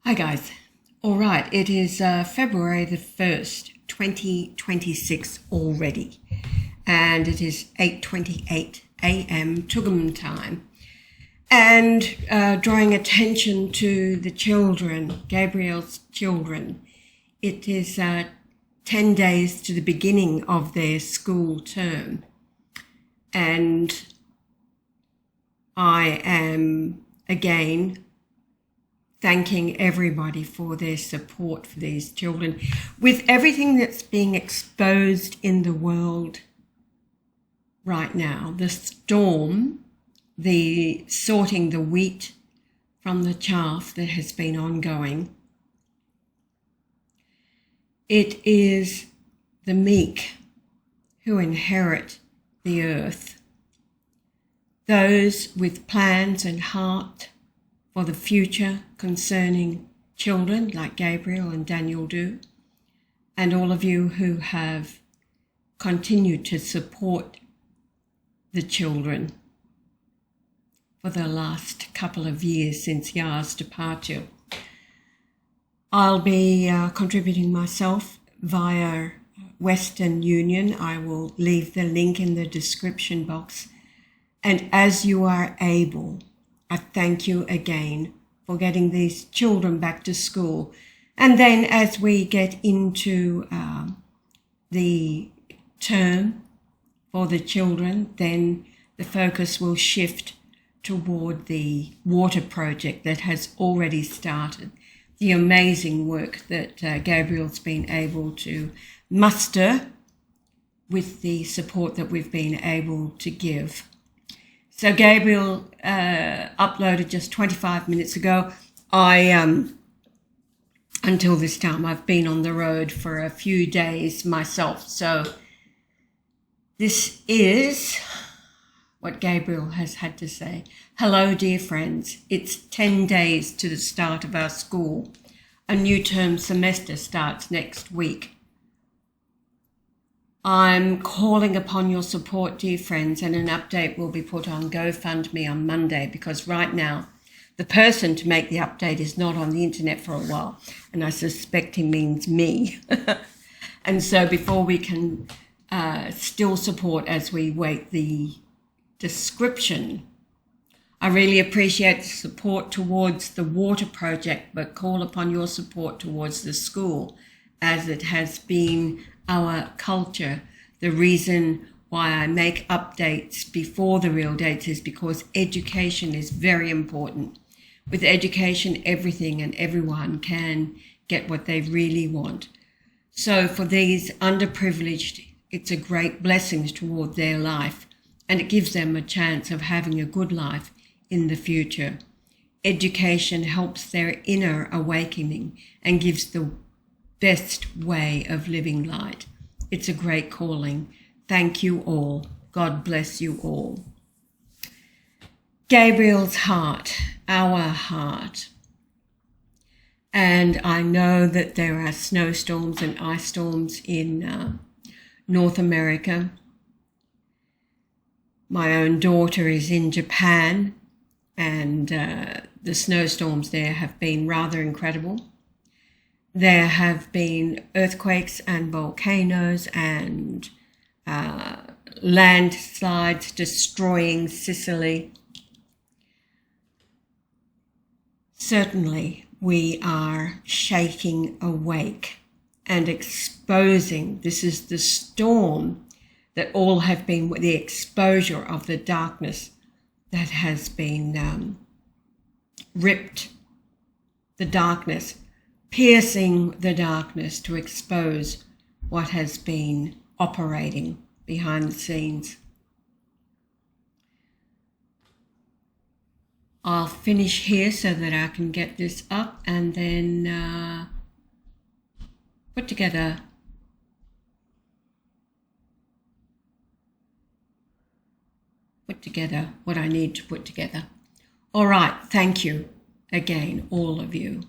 Hi guys. All right, it is February the 1st, 2026 already, and it is 8:28 a.m. Tugum time, and drawing attention to the children, Gabriel's children. It is 10 days to the beginning of their school term, and I am again thanking everybody for their support for these children. With everything that's being exposed in the world right now, the storm, the sorting the wheat from the chaff that has been ongoing, it is the meek who inherit the earth. Those with plans and heart for the future concerning children like Gabriel and Daniel do, and all of you who have continued to support the children for the last couple of years since Yah's departure. I'll be contributing myself via Western Union. I will leave the link in the description box. And as you are able, I thank you again for getting these children back to school. And then as we get into the term for the children, then the focus will shift toward the water project that has already started. The amazing work that Gabriel's been able to muster with the support that we've been able to give. So Gabriel uploaded just 25 minutes ago. Until this time, I've been on the road for a few days myself. So this is what Gabriel has had to say. Hello, dear friends. It's 10 days to the start of our school. A new term semester starts next week. I'm calling upon your support, dear friends, and an update will be put on GoFundMe on Monday, because right now the person to make the update is not on the internet for a while, and I suspect he means me. And so before we can still support as we wait the description, I really appreciate the support towards the water project, but call upon your support towards the school, as it has been our culture. The reason why I make updates before the real dates is because education is very important. With education, everything and everyone can get what they really want. So for these underprivileged, it's a great blessing toward their life, and it gives them a chance of having a good life in the future. Education helps their inner awakening and gives the best way of living light. It's a great calling. Thank you all. God bless you all. Gabriel's heart, our heart. And I know that there are snowstorms and ice storms in North America. My own daughter is in Japan, and the snowstorms there have been rather incredible. There have been earthquakes and volcanoes and landslides destroying Sicily. Certainly, we are shaking awake and exposing. This is the storm that all have been, the exposure of the darkness that has been ripped, the darkness, piercing the darkness to expose what has been operating behind the scenes. I'll finish here so that I can get this up and then put together what I need to put together. All right, thank you again, all of you.